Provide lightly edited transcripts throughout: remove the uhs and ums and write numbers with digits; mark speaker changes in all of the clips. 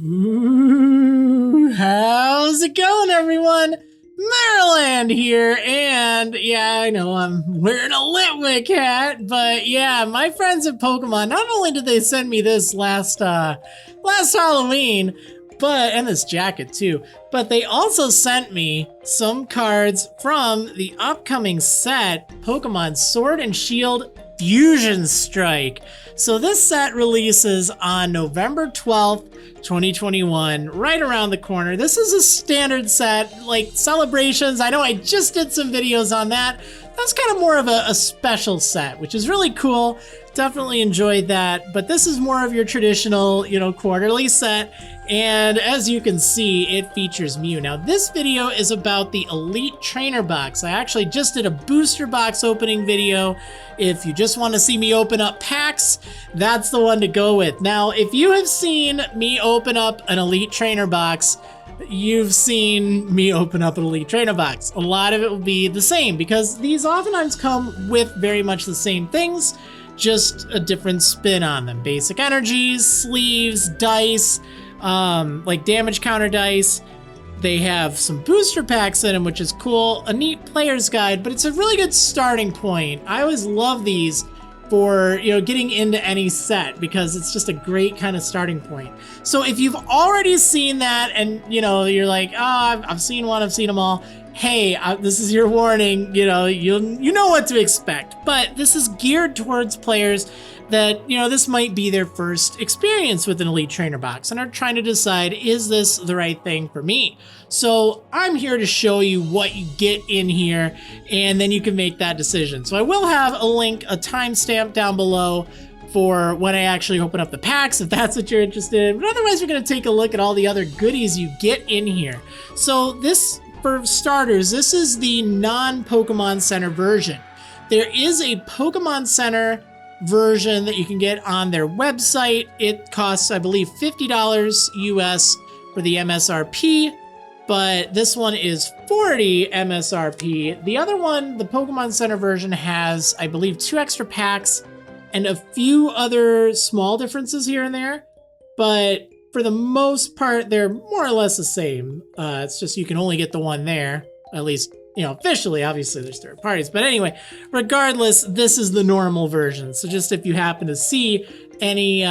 Speaker 1: Ooh, how's it going, everyone? Marriland here, and yeah, I know I'm wearing a Litwick hat, but yeah, my friends at Pokemon, not only did they send me this last Halloween, and this jacket too, but they also sent me some cards from the upcoming set, Pokemon Sword and Shield Fusion Strike. So this set releases on November 12th, 2021, right around the corner. This is a standard set, like celebrations. I know I just did some videos on that. That's kind of more of a special set, which is really cool. Definitely enjoyed that. But this is more of your traditional, quarterly set. And as you can see, it features Mew. Now, this video is about the Elite Trainer Box. I actually just did a booster box opening video. If you just want to see me open up packs, that's the one to go with. Now, if you have seen me open up an Elite Trainer Box, you've seen me open up an Elite Trainer Box. A lot of it will be the same because these oftentimes come with very much the same things, just a different spin on them. Basic energies, sleeves, dice, like damage counter dice. They have some booster packs in them, which is cool. A neat player's guide, but it's a really good starting point. I always love these for, getting into any set because it's just a great kind of starting point. So if you've already seen that and, you're like, oh, I've seen one, I've seen them all. Hey, this is your warning. You know what to expect. But this is geared towards players that, this might be their first experience with an Elite Trainer Box and are trying to decide, is this the right thing for me? So I'm here to show you what you get in here, and then you can make that decision. So I will have a link, a timestamp down below for when I actually open up the packs, if that's what you're interested in. But otherwise, we're gonna take a look at all the other goodies you get in here. So this, for starters, this is the non-Pokemon Center version. There is a Pokemon Center version that you can get on their website. It costs, I believe, $50 US for the MSRP, but this one is $40 MSRP. The other one, the Pokemon Center version, has, I believe, 2 extra packs and a few other small differences here and there, but for the most part, they're more or less the same. It's just you can only get the one there, at least, officially. Obviously there's third parties, but anyway, regardless, this is the normal version. So just if you happen to see any,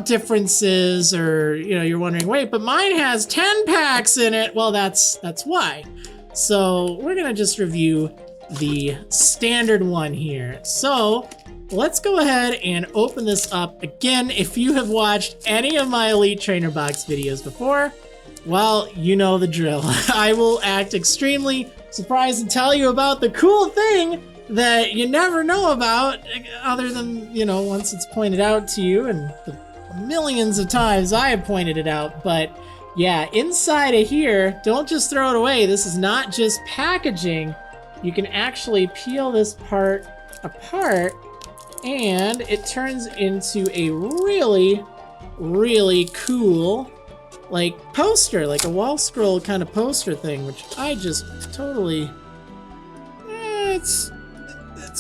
Speaker 1: differences, or, you're wondering, wait, but mine has 10 packs in it. Well, that's why. So we're gonna just review the standard one here. So let's go ahead and open this up. Again, if you have watched any of my Elite Trainer Box videos before, well, you know the drill. I will act extremely surprised and tell you about the cool thing that you never know about, other than, once it's pointed out to you, and the millions of times I have pointed it out. But yeah, inside of here, don't just throw it away. This is not just packaging. You can actually peel this part apart, and it turns into a really, really cool, like, poster, like a wall scroll kind of poster thing, which I just totally, it's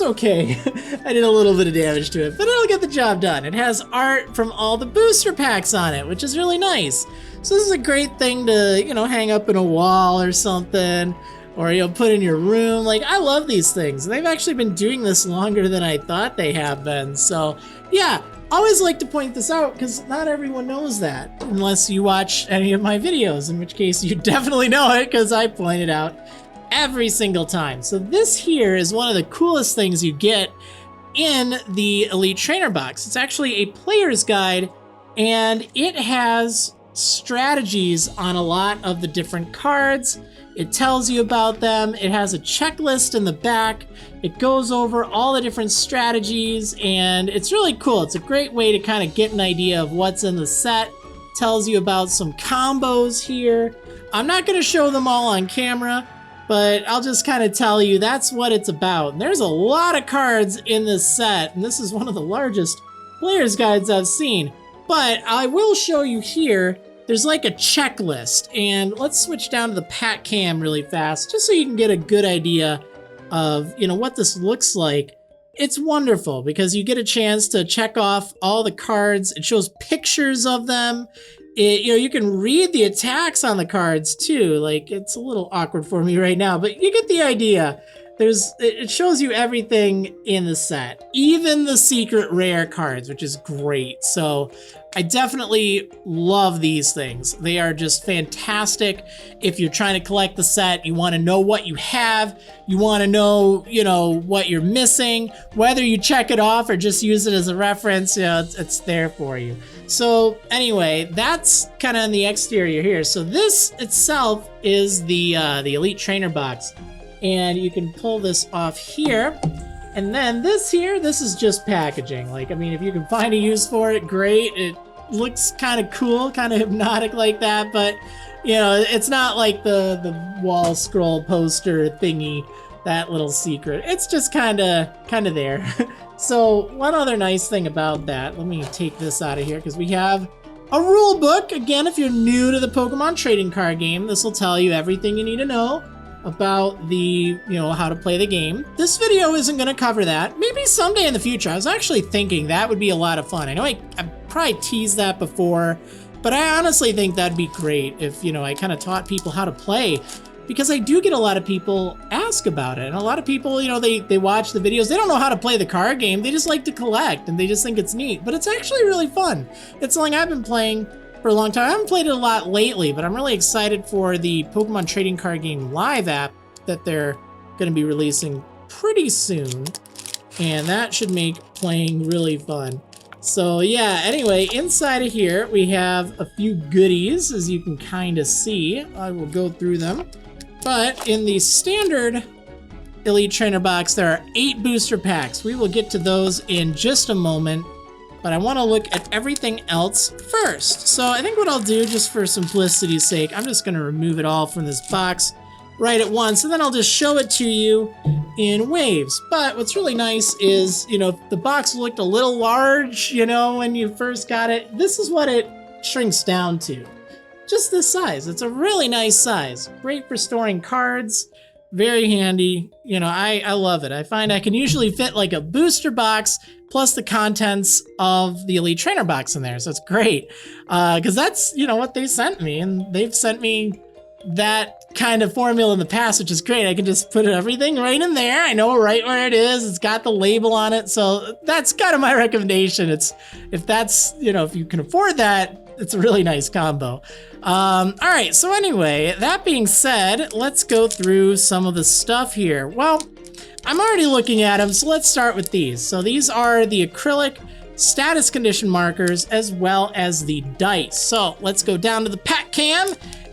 Speaker 1: okay. I did a little bit of damage to it, but it'll get the job done. It has art from all the booster packs on it, which is really nice. So this is a great thing to, hang up in a wall or something, or put in your room. Like, I love these things. They've actually been doing this longer than I thought they have been. So yeah, always like to point this out because not everyone knows that unless you watch any of my videos, in which case you definitely know it because I point it out every single time. So this here is one of the coolest things you get in the Elite Trainer Box. It's actually a player's guide, and it has strategies on a lot of the different cards. It tells you about them. It has a checklist in the back. It goes over all the different strategies, and it's really cool. It's a great way to kind of get an idea of what's in the set. Tells you about some combos here. I'm not going to show them all on camera, but I'll just kind of tell you that's what it's about. And there's a lot of cards in this set, and this is one of the largest player's guides I've seen. But I will show you here, there's like a checklist, and let's switch down to the pack cam really fast, just so you can get a good idea of, what this looks like. It's wonderful because you get a chance to check off all the cards. It shows pictures of them. you can read the attacks on the cards too. Like, it's a little awkward for me right now, but you get the idea. It shows you everything in the set, even the secret rare cards, which is great. So I definitely love these things. They are just fantastic. If you're trying to collect the set, you want to know what you have, you want to know, what you're missing, whether you check it off or just use it as a reference, it's there for you. So anyway, that's kind of on the exterior here. So this itself is the Elite Trainer box. And you can pull this off here. And then this is just packaging. Like, I mean, if you can find a use for it, great. It looks kind of cool, kind of hypnotic like that, but it's not like the wall scroll poster thingy, that little secret. It's just kind of there. So one other nice thing about that, let me take this out of here because we have a rule book. Again, if you're new to the Pokemon trading card game, this will tell you everything you need to know about the, how to play the game. This video isn't going to cover that. Maybe someday in the future. I was actually thinking that would be a lot of fun. I know I probably teased that before, but I honestly think that'd be great if, I kind of taught people how to play, because I do get a lot of people ask about it. And a lot of people, they watch the videos. They don't know how to play the card game. They just like to collect and they just think it's neat, but it's actually really fun. It's something I've been playing for a long time. I haven't played it a lot lately, but I'm really excited for the Pokemon Trading Card Game Live app that they're going to be releasing pretty soon, and that should make playing really fun. So yeah, anyway, inside of here we have a few goodies, as you can kind of see. I will go through them, but in the standard Elite Trainer box there are 8 booster packs. We will get to those in just a moment, but I want to look at everything else first. So I think what I'll do, just for simplicity's sake, I'm just going to remove it all from this box right at once, and then I'll just show it to you in waves. But what's really nice is, if the box looked a little large, when you first got it, this is what it shrinks down to. Just this size. It's a really nice size. Great for storing cards. Very handy. I love it. I find I can usually fit like a booster box plus the contents of the Elite Trainer box in there. So it's great. Because that's, what they sent me. And they've sent me that kind of formula in the past, which is great. I can just put everything right in there. I know right where it is. It's got the label on it. So that's kind of my recommendation. If you can afford that, it's a really nice combo. All right, so anyway, that being said, let's go through some of the stuff here. Well, I'm already looking at them, so let's start with these. So these are the acrylic status condition markers as well as the dice. So let's go down to the pack cam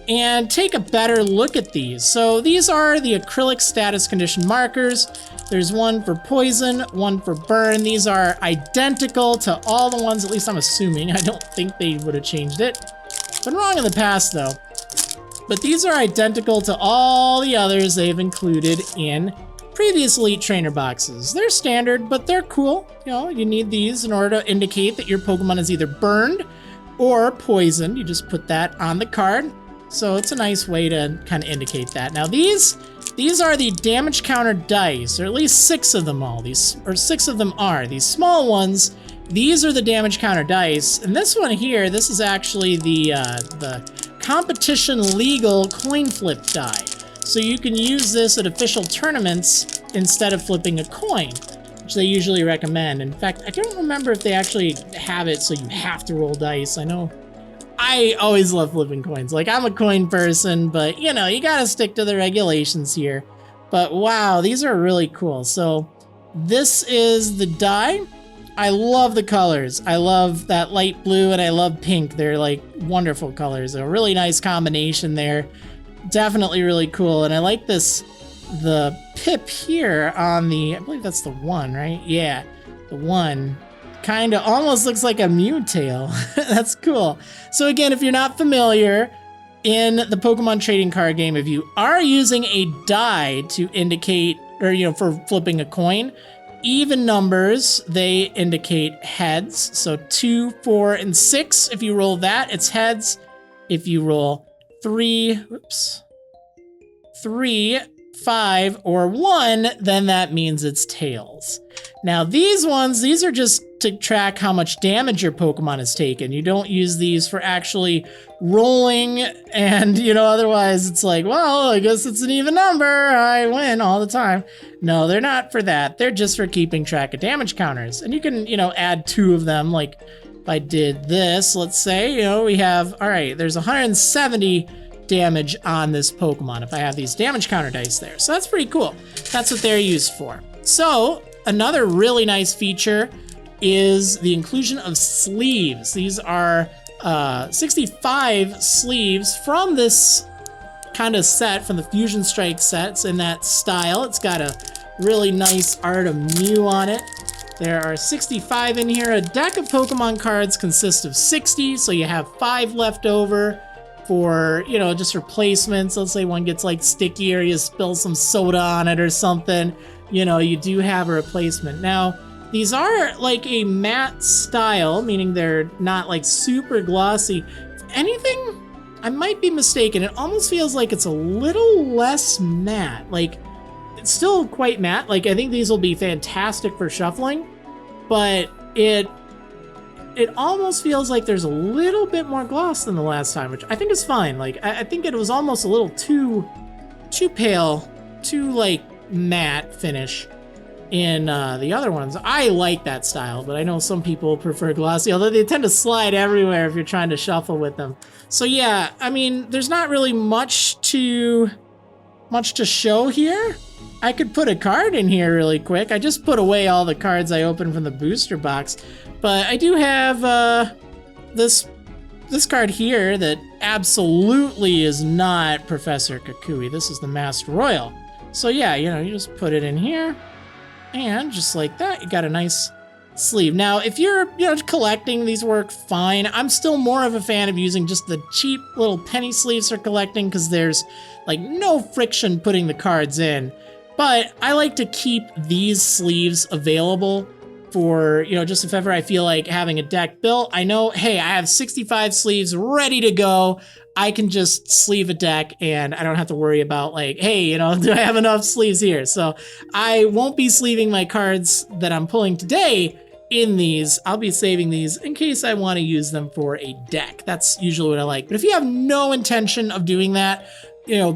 Speaker 1: and take a better look at these. So these are the acrylic status condition markers. There's one for poison, one for burn. These are identical to all the ones, at least I'm assuming. I don't think they would have changed it. Been wrong in the past though. But these are identical to all the others they've included in previous Elite Trainer boxes. They're standard, but they're cool. You need these in order to indicate that your Pokemon is either burned or poisoned. You just put that on the card. So it's a nice way to kind of indicate that. Now these are the damage counter dice, or at least 6 of them are. These small ones, these are the damage counter dice. And this one here, this is actually the competition legal coin flip die. So you can use this at official tournaments instead of flipping a coin, which they usually recommend. In fact, I don't remember if they actually have it so you have to roll dice. I know I always love flipping coins. Like, I'm a coin person, but you gotta stick to the regulations here. But wow, these are really cool. So this is the die. I love the colors. I love that light blue and I love pink. They're like wonderful colors. A really nice combination there. Definitely really cool. And I like the pip here on I believe that's the 1, right? Yeah, the 1. Kind of almost looks like a Mew tail. That's cool. So again, if you're not familiar, in the Pokemon trading card game, if you are using a die to indicate, or for flipping a coin, even numbers, they indicate heads. So 2, 4, and 6, if you roll that, it's heads. If you roll 3, 5, or 1, then that means it's tails. Now these ones, these are just to track how much damage your Pokemon has taken. You don't use these for actually rolling, and otherwise it's like, well, I guess it's an even number, I win all the time. No, they're not for that. They're just for keeping track of damage counters. And you can, add 2 of them. Like if I did this, let's say, we have, all right, there's 170 damage on this Pokemon if I have these damage counter dice there. So that's pretty cool. That's what they're used for. So another really nice feature is the inclusion of sleeves. These are 65 sleeves from this kind of set, from the Fusion Strike sets in that style. It's got a really nice art of Mew on it. There are 65 in here. A deck of Pokemon cards consists of 60, so you have 5 left over for, just replacements. Let's say one gets like sticky or you spill some soda on it or something. You do have a replacement. Now, these are like a matte style, meaning they're not like super glossy. If anything, I might be mistaken. It almost feels like it's a little less matte. Like, it's still quite matte. Like, I think these will be fantastic for shuffling, but it almost feels like there's a little bit more gloss than the last time, which I think is fine. Like, I think it was almost a little too pale, too like matte finish in the other ones. I like that style, but I know some people prefer glossy, although they tend to slide everywhere if you're trying to shuffle with them. So yeah, I mean, there's not really much to show here. I could put a card in here really quick. I just put away all the cards I opened from the booster box, but I do have this card here that absolutely is not Professor Kukui. This is the Master Royal. So yeah, you just put it in here, and just like that, you got a nice sleeve. Now, if you're, collecting, these work fine. I'm still more of a fan of using just the cheap little penny sleeves for collecting, because there's like no friction putting the cards in. But I like to keep these sleeves available for, just if ever I feel like having a deck built. I know, hey, I have 65 sleeves ready to go. I can just sleeve a deck and I don't have to worry about like, hey, do I have enough sleeves here? So I won't be sleeving my cards that I'm pulling today in these. I'll be saving these in case I want to use them for a deck. That's usually what I like. But if you have no intention of doing that,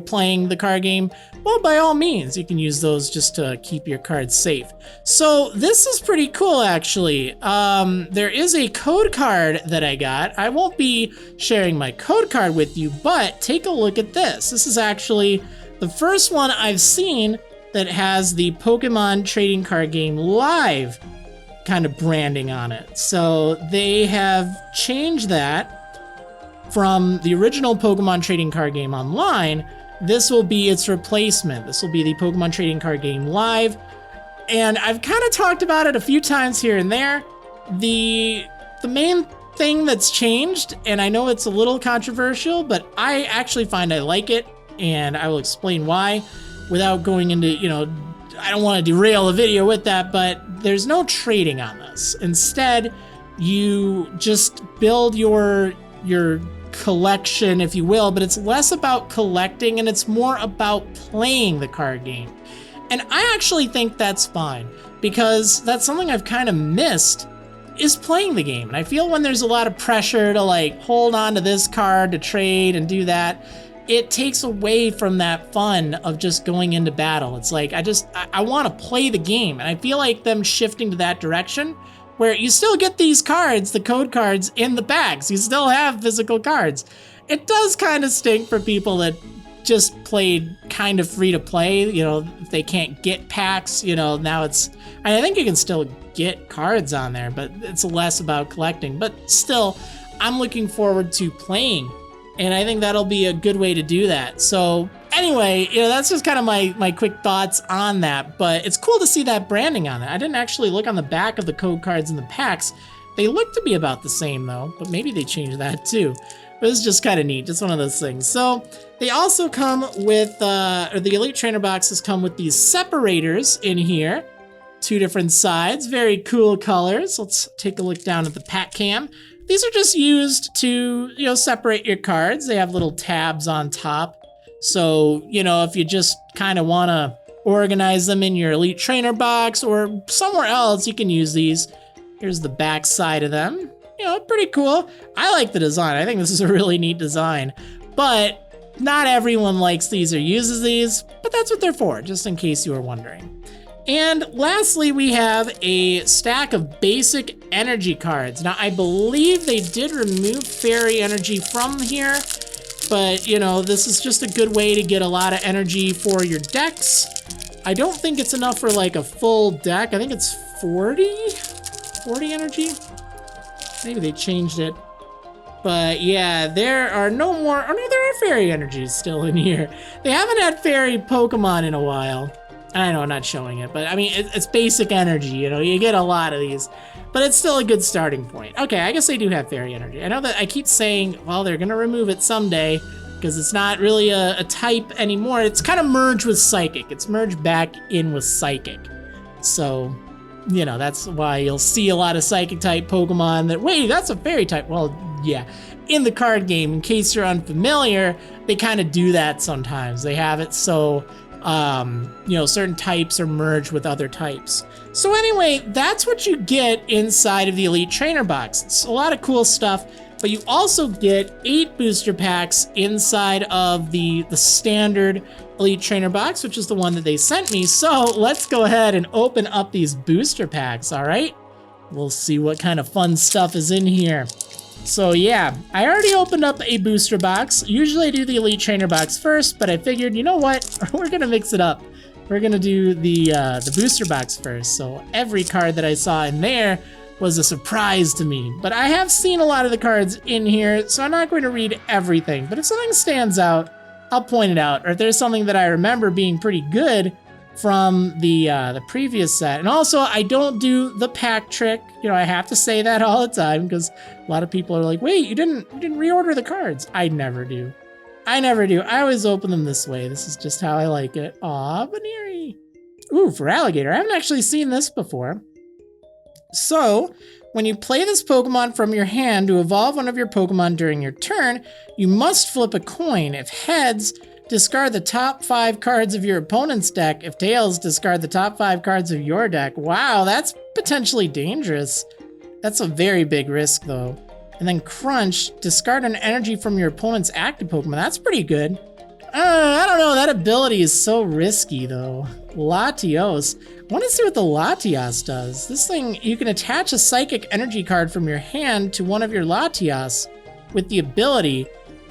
Speaker 1: playing the card game, well, by all means, you can use those just to keep your cards safe. So this is pretty cool, actually. There is a code card that I got. I won't be sharing my code card with you, but take a look at this. This is actually the first one I've seen that has the Pokemon Trading Card Game Live kind of branding on it. So they have changed that from the original Pokemon Trading Card Game Online. This will be its replacement. This will be the Pokemon Trading Card Game Live. And I've kind of talked about it a few times here and there. The main thing that's changed, and I know it's a little controversial, but I actually find I like it, and I will explain why without going into, I don't want to derail the video with that, but there's no trading on this. Instead, you just build your collection, if you will, but it's less about collecting and it's more about playing the card game. And I actually think that's fine, because that's something I've kind of missed, is playing the game. And I feel when there's a lot of pressure to like hold on to this card to trade and do that, it takes away from that fun of just going into battle. It's like, I want to play the game. And I feel like them shifting to that direction, where you still get these cards, the code cards, in the bags. You still have physical cards. It does kind of stink for people that just played kind of free to play. If they can't get packs, now it's, I think you can still get cards on there, but it's less about collecting. But still, I'm looking forward to playing, and I think that'll be a good way to do that. So anyway, that's just kind of my quick thoughts on that, but it's cool to see that branding on it. I didn't actually look on the back of the code cards in the packs. They look to be about the same though, but maybe they changed that too. But it's just kind of neat, just one of those things. So they also come with, or the Elite Trainer boxes come with these separators in here. 2 different sides, very cool colors. Let's take a look down at the pack cam. These are just used to, separate your cards. They have little tabs on top. So, if you just kind of want to organize them in your Elite Trainer box or somewhere else, you can use these. Here's the back side of them. You know, pretty cool. I like the design. I think this is a really neat design, but not everyone likes these or uses these, but that's what they're for, just in case you were wondering. And lastly, we have a stack of basic energy cards. Now, I believe they did remove fairy energy from here, but you know, this is just a good way to get a lot of energy for your decks. I don't think it's enough for like a full deck. I think it's 40 energy. Maybe they changed it. But yeah, there are no more, oh no, there are fairy energies still in here. They haven't had fairy Pokemon in a while. I know I'm not showing it, but I mean, it's basic energy, you know, you get a lot of these, but it's still a good starting point. Okay, I guess they do have fairy energy. I know that I keep saying, well, they're gonna remove it someday because it's not really a type anymore. It's kind of merged with psychic. It's merged back in with psychic. So, you know, that's why you'll see a lot of psychic type Pokemon that, wait, that's a fairy type. Well, yeah, in the card game, in case you're unfamiliar, they kind of do that sometimes. They have it so, you know, certain types are merged with other types. So anyway, that's what you get inside of the Elite Trainer box. It's a lot of cool stuff, but you also get 8 booster packs inside of the standard Elite Trainer box, which is the one that they sent me. So let's go ahead and open up these booster packs, all right? We'll see what kind of fun stuff is in here. So yeah, I already opened up a booster box. Usually I do the Elite Trainer box first, but I figured, you know what? We're gonna mix it up. We're gonna do the booster box first. So every card that I saw in there was a surprise to me. But I have seen a lot of the cards in here, so I'm not going to read everything. But if something stands out, I'll point it out. Or if there's something that I remember being pretty good from the previous set. And also, I don't do the pack trick. You know, I have to say that all the time because a lot of people are like, wait, you didn't reorder the cards. I never do. I never do. I always open them this way. This is just how I like it. Aw, Baneri. Ooh, for Alligator. I haven't actually seen this before. So, when you play this Pokemon from your hand to evolve one of your Pokemon during your turn, you must flip a coin. If heads, discard the top 5 cards of your opponent's deck. If tails, discard the top 5 cards of your deck. Wow, that's potentially dangerous. That's a very big risk, though. And then crunch, discard an energy from your opponent's active Pokemon. That's pretty good. I don't know, that ability is so risky, though. Latios. I want to see what the Latias does. This thing, you can attach a psychic energy card from your hand to one of your Latias with the ability.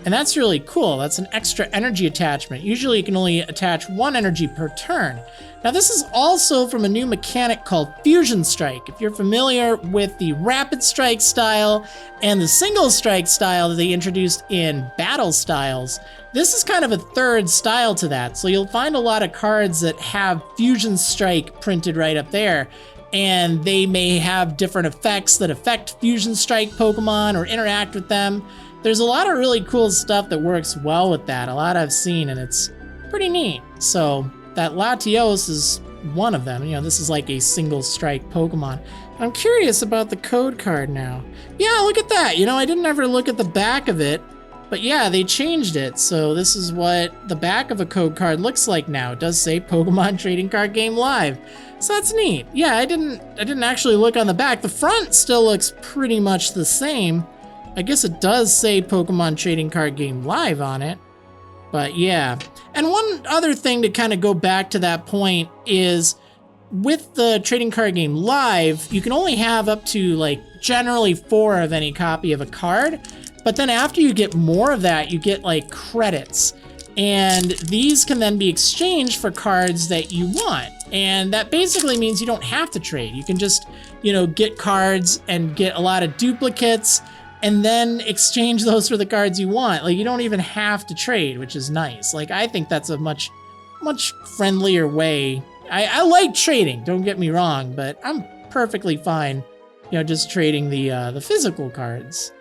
Speaker 1: And that's really cool. That's an extra energy attachment. Usually you can only attach 1 energy per turn. Now this is also from a new mechanic called Fusion Strike. If you're familiar with the Rapid Strike style and the Single Strike style that they introduced in Battle Styles, this is kind of a third style to that. So you'll find a lot of cards that have Fusion Strike printed right up there. And they may have different effects that affect Fusion Strike Pokemon or interact with them. There's a lot of really cool stuff that works well with that. A lot I've seen, and it's pretty neat. So that Latios is one of them. You know, this is like a single strike Pokemon. I'm curious about the code card now. Yeah, look at that. You know, I didn't ever look at the back of it, but yeah, they changed it. So this is what the back of a code card looks like now. It does say Pokemon Trading Card Game Live. So that's neat. Yeah, I didn't actually look on the back. The front still looks pretty much the same. I guess it does say Pokemon Trading Card Game Live on it, but yeah. And one other thing to kind of go back to that point is with the Trading Card Game Live, you can only have up to like generally 4 of any copy of a card, but then after you get more of that, you get like credits. And these can then be exchanged for cards that you want. And that basically means you don't have to trade. You can just, you know, get cards and get a lot of duplicates and then exchange those for the cards you want. Like, you don't even have to trade, which is nice. Like, I think that's a much friendlier way. I like trading, don't get me wrong, but I'm perfectly fine, you know, just trading the physical cards.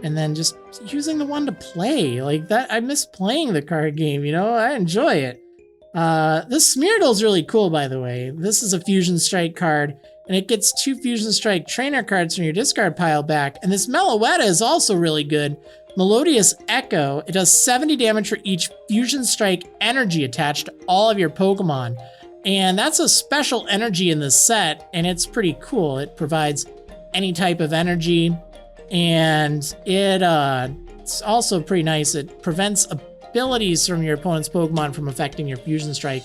Speaker 1: And then just using the one to play. Like, that, I miss playing the card game, you know? I enjoy it. This Smeargle's really cool, by the way. This is a Fusion Strike card, and it gets 2 Fusion Strike trainer cards from your discard pile back. And this Meloetta is also really good. Melodious Echo, it does 70 damage for each Fusion Strike energy attached to all of your Pokemon. And that's a special energy in this set, and it's pretty cool. It provides any type of energy. And it's also pretty nice. It prevents abilities from your opponent's Pokemon from affecting your Fusion Strike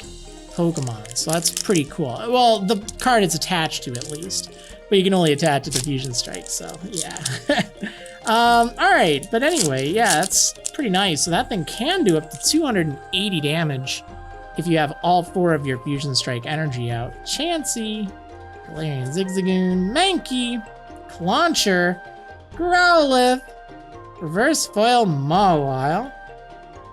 Speaker 1: Pokemon. So that's pretty cool. Well, the card it's attached to at least, but you can only attach it to Fusion Strike, so yeah. All right, but anyway, yeah, that's pretty nice. So that thing can do up to 280 damage if you have all 4 of your Fusion Strike energy out. Chansey, Galarian Zigzagoon, Mankey, Clauncher, Growlithe, Reverse Foil Mawile.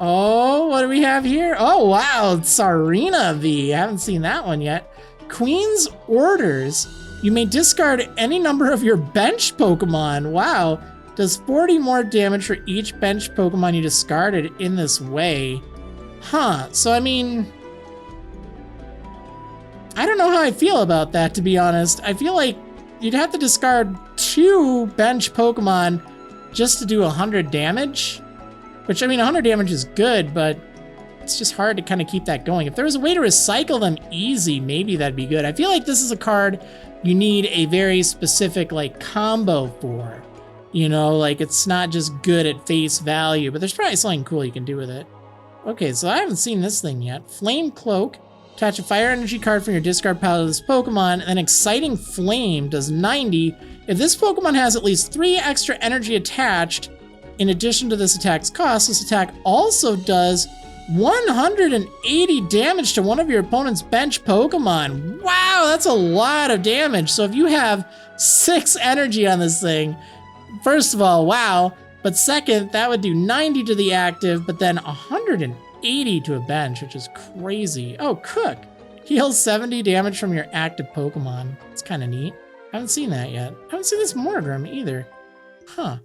Speaker 1: Oh, what do we have here? Oh, wow, Tsarina V. I haven't seen that one yet. Queen's Orders. You may discard any number of your bench Pokemon. Wow. Does 40 more damage for each bench Pokemon you discarded in this way. Huh. So, I mean, I don't know how I feel about that, to be honest. I feel like you'd have to discard 2 bench Pokemon just to do 100 damage. Which, I mean, 100 damage is good, but it's just hard to kind of keep that going. If there was a way to recycle them easy, maybe that'd be good. I feel like this is a card you need a very specific, like, combo for. You know, like, it's not just good at face value, but there's probably something cool you can do with it. Okay, so I haven't seen this thing yet. Flame Cloak. Attach a fire energy card from your discard pile to this Pokemon, and then Exciting Flame does 90. If this Pokemon has at least 3 extra energy attached, in addition to this attack's cost, this attack also does 180 damage to one of your opponent's bench Pokemon. Wow, that's a lot of damage. So if you have 6 energy on this thing, first of all, wow. But second, that would do 90 to the active, but then 180 to a bench, which is crazy. Oh, Cook. Heals 70 damage from your active Pokemon. It's kind of neat. I haven't seen that yet. I haven't seen this Morgrim either. Huh.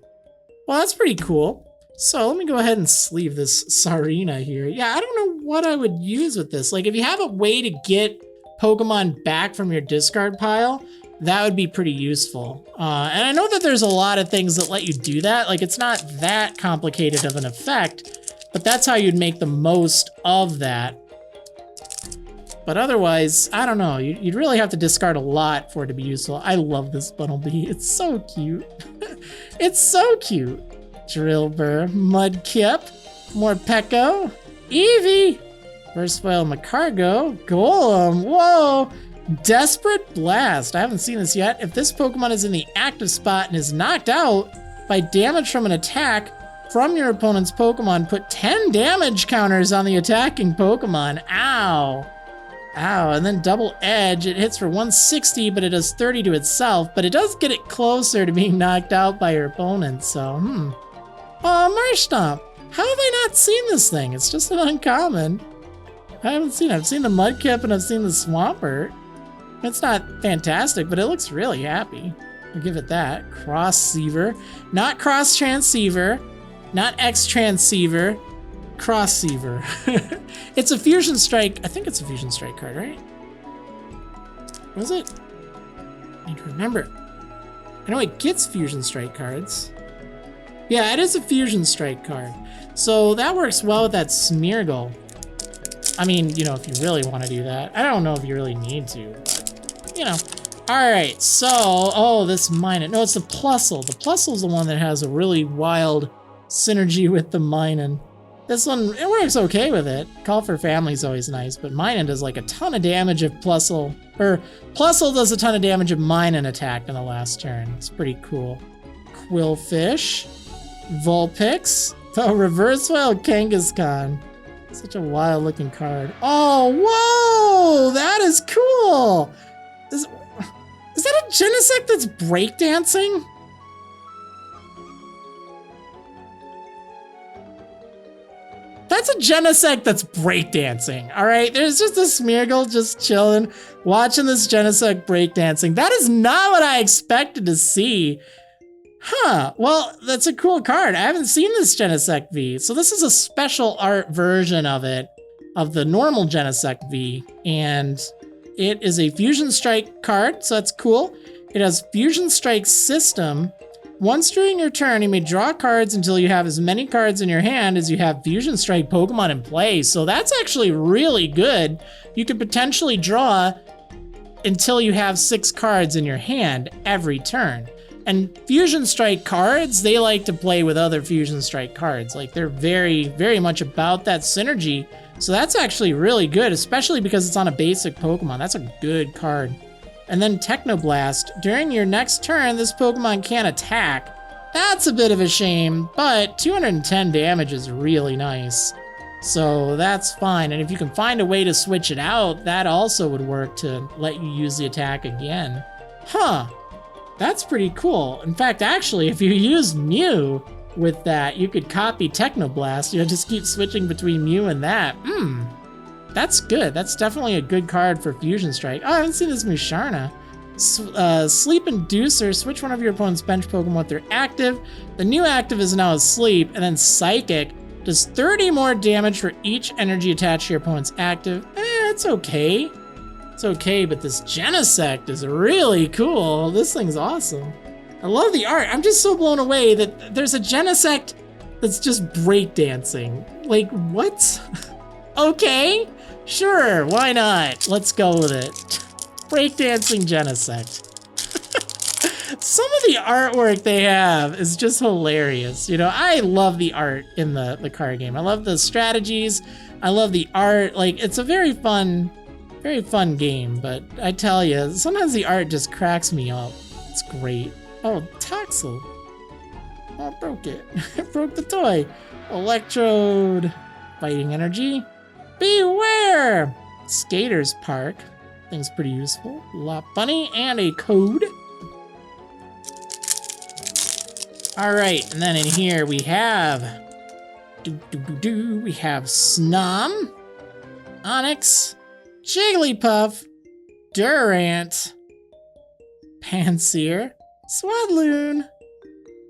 Speaker 1: Well, that's pretty cool. So let me go ahead and sleeve this Tsarina here. Yeah, I don't know what I would use with this. Like, if you have a way to get Pokemon back from your discard pile, that would be pretty useful. And I know that there's a lot of things that let you do that. Like, it's not that complicated of an effect, but that's how you'd make the most of that. But otherwise, I don't know. You'd really have to discard a lot for it to be useful. I love this Bunnelby. It's so cute. It's so cute. Drillbur, Mudkip, Morpeko, Eevee, Versatile Macargo, Golem, whoa! Desperate Blast. I haven't seen this yet. If this Pokemon is in the active spot and is knocked out by damage from an attack from your opponent's Pokemon, put 10 damage counters on the attacking Pokemon. Ow. Ow, and then Double Edge. It hits for 160, but it does 30 to itself, but it does get it closer to being knocked out by your opponent, so, Oh, Marshtomp. How have I not seen this thing? It's just an uncommon. I haven't seen it. I've seen the Mudkip and I've seen the Swampert. It's not fantastic, but it looks really happy. I'll give it that. Cross-Seaver. Not Cross-Transceiver. Not X-Transceiver. Cross-Seaver. It's a Fusion Strike. I think it's a Fusion Strike card, right? Was it? I need to remember. I know it gets Fusion Strike cards. Yeah, it is a Fusion Strike card. So that works well with that Smeargle. I mean, you know, if you really want to do that. I don't know if you really need to, but, you know. Alright, so, oh, this Minun. No, it's the Plusle. The Plusle's the one that has a really wild synergy with the Minun. This one, it works okay with it. Call for Family's always nice, but Minun does like a ton of damage if Plusle, or Plusle does a ton of damage if Minun attacked in the last turn. It's pretty cool. Quillfish, Vulpix, the Reverse Wild Kangaskhan. Such a wild looking card. Oh, whoa, that is cool. Is that a Genesect that's breakdancing? That's a Genesect that's breakdancing, all right? There's just a Smeargle just chilling, watching this Genesect breakdancing. That is not what I expected to see. Huh, well, that's a cool card. I haven't seen this Genesect V. So this is a special art version of it, of the normal Genesect V, and it is a Fusion Strike card, so that's cool. It has Fusion Strike System. Once during your turn, you may draw cards until you have as many cards in your hand as you have Fusion Strike Pokemon in play. So that's actually really good. You could potentially draw until you have 6 cards in your hand every turn. And Fusion Strike cards, they like to play with other Fusion Strike cards. Like, they're very, very much about that synergy. So that's actually really good, especially because it's on a basic Pokemon. That's a good card. And then Technoblast. During your next turn, this Pokemon can't attack. That's a bit of a shame, but 210 damage is really nice. So that's fine. And if you can find a way to switch it out, that also would work to let you use the attack again. Huh. That's pretty cool. In fact, actually, if you use Mew with that, you could copy Technoblast. You know, just keep switching between Mew and that. That's good. That's definitely a good card for Fusion Strike. Oh, I haven't seen this Musharna. Sleep Inducer. Switch one of your opponent's bench Pokemon with their active. The new active is now asleep. And then Psychic does 30 more damage for each energy attached to your opponent's active. It's okay. It's okay, but this Genesect is really cool. This thing's awesome. I love the art. I'm just so blown away that there's a Genesect that's just breakdancing. Like, what? Okay, sure, why not? Let's go with it. Breakdancing Genesect. Some of the artwork they have is just hilarious. You know, I love the art in the card game. I love the strategies. I love the art. Like, it's a very fun game, but I tell you, sometimes the art just cracks me up. It's great. Oh, Toxel. Oh, I broke it. I broke the toy. Electrode. Fighting Energy. Beware! Skaters Park. Thing's pretty useful. Lop Bunny and a code. Alright, and then in here we have... We have Snom. Onyx. Jigglypuff. Durant. Panseer. Swadloon.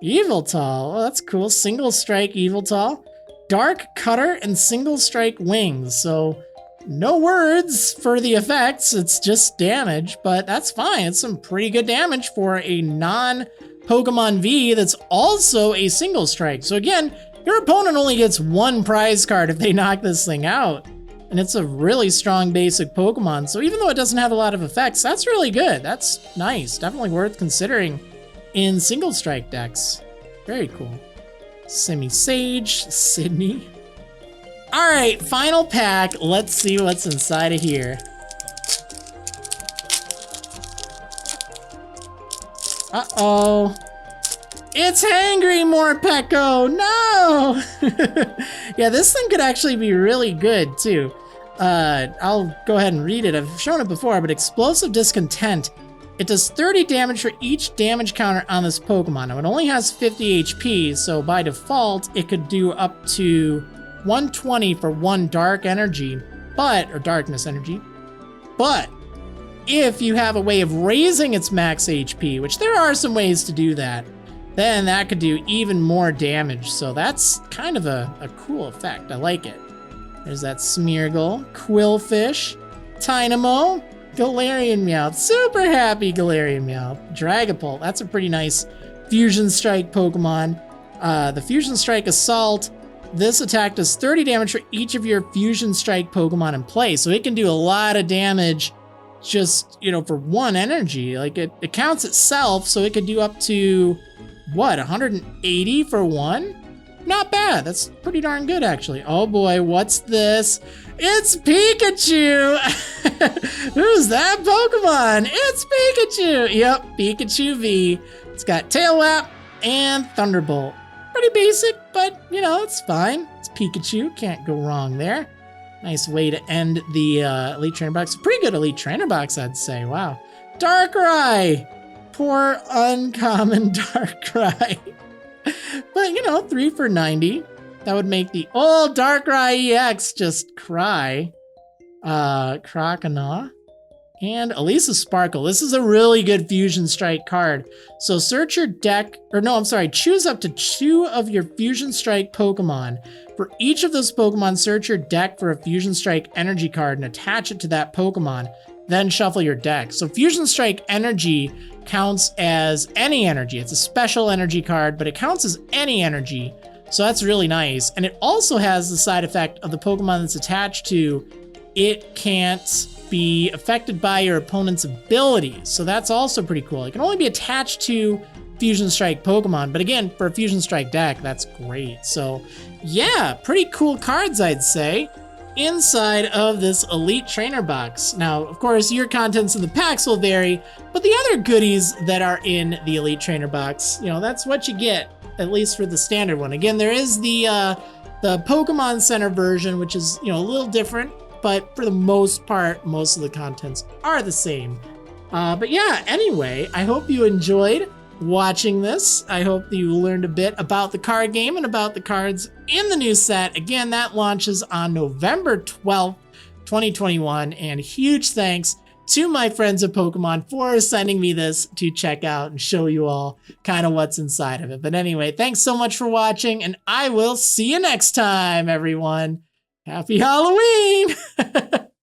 Speaker 1: Yveltal. Oh, that's cool. Single Strike Yveltal. Dark Cutter and Single Strike Wings. So, no words for the effects. It's just damage, but that's fine. It's some pretty good damage for a non-Pokemon V that's also a Single Strike. So again, your opponent only gets one prize card if they knock this thing out. And it's a really strong basic Pokemon. So even though it doesn't have a lot of effects, that's really good. That's nice. Definitely worth considering in Single Strike decks. Very cool. Semi-Sage, Sydney. All right, final pack. Let's see what's inside of here. Uh-oh. It's Hangry Morpeko. No! Yeah, this thing could actually be really good, too. I'll go ahead and read it. I've shown it before, but Explosive Discontent. It does 30 damage for each damage counter on this Pokemon. Now, it only has 50 HP, so by default, it could do up to 120 for one dark energy, or darkness energy. But if you have a way of raising its max HP, which there are some ways to do that, then that could do even more damage. So that's kind of a cool effect. I like it. There's that Smeargle, Quillfish, Tynamo, Galarian Meowth, super happy Galarian Meowth, Dragapult. That's a pretty nice Fusion Strike Pokemon. The Fusion Strike Assault, this attack does 30 damage for each of your Fusion Strike Pokemon in play. So it can do a lot of damage just, you know, for one energy. Like it counts itself, so it could do up to, what, 180 for one? Not bad. That's pretty darn good, actually. Oh boy, what's this? It's Pikachu! Who's that Pokemon? It's Pikachu! Yep, Pikachu V. It's got Tail Whip and Thunderbolt. Pretty basic, but, you know, it's fine. It's Pikachu. Can't go wrong there. Nice way to end the Elite Trainer Box. Pretty good Elite Trainer Box, I'd say. Wow. Darkrai! Poor uncommon Darkrai. But, you know, 3 for 90. That would make the old Darkrai EX just cry. Croconaw. And Elisa Sparkle. This is a really good Fusion Strike card. So search your deck, choose up to 2 of your Fusion Strike Pokemon. For each of those Pokemon, search your deck for a Fusion Strike Energy card and attach it to that Pokemon. Then shuffle your deck. So Fusion Strike Energy counts as any energy. It's a special energy card, but it counts as any energy. So that's really nice. And it also has the side effect of the Pokemon that's attached to it can't be affected by your opponent's abilities. So that's also pretty cool. It can only be attached to Fusion Strike Pokemon. But again, for a Fusion Strike deck, that's great. So yeah, pretty cool cards, I'd say, inside of this Elite Trainer box. Now, of course, your contents in the packs will vary, but the other goodies that are in the Elite Trainer box, you know, that's what you get, at least for the standard one. Again, there is the Pokemon Center version, which is, you know, a little different, but for the most part, most of the contents are the same. But yeah, anyway, I hope you enjoyed watching this. I hope that you learned a bit about the card game and about the cards in the new set. Again, that launches on November 12th, 2021. And huge thanks to my friends at Pokemon for sending me this to check out and show you all kind of what's inside of it. But anyway, thanks so much for watching, and I will see you next time, everyone. Happy Halloween!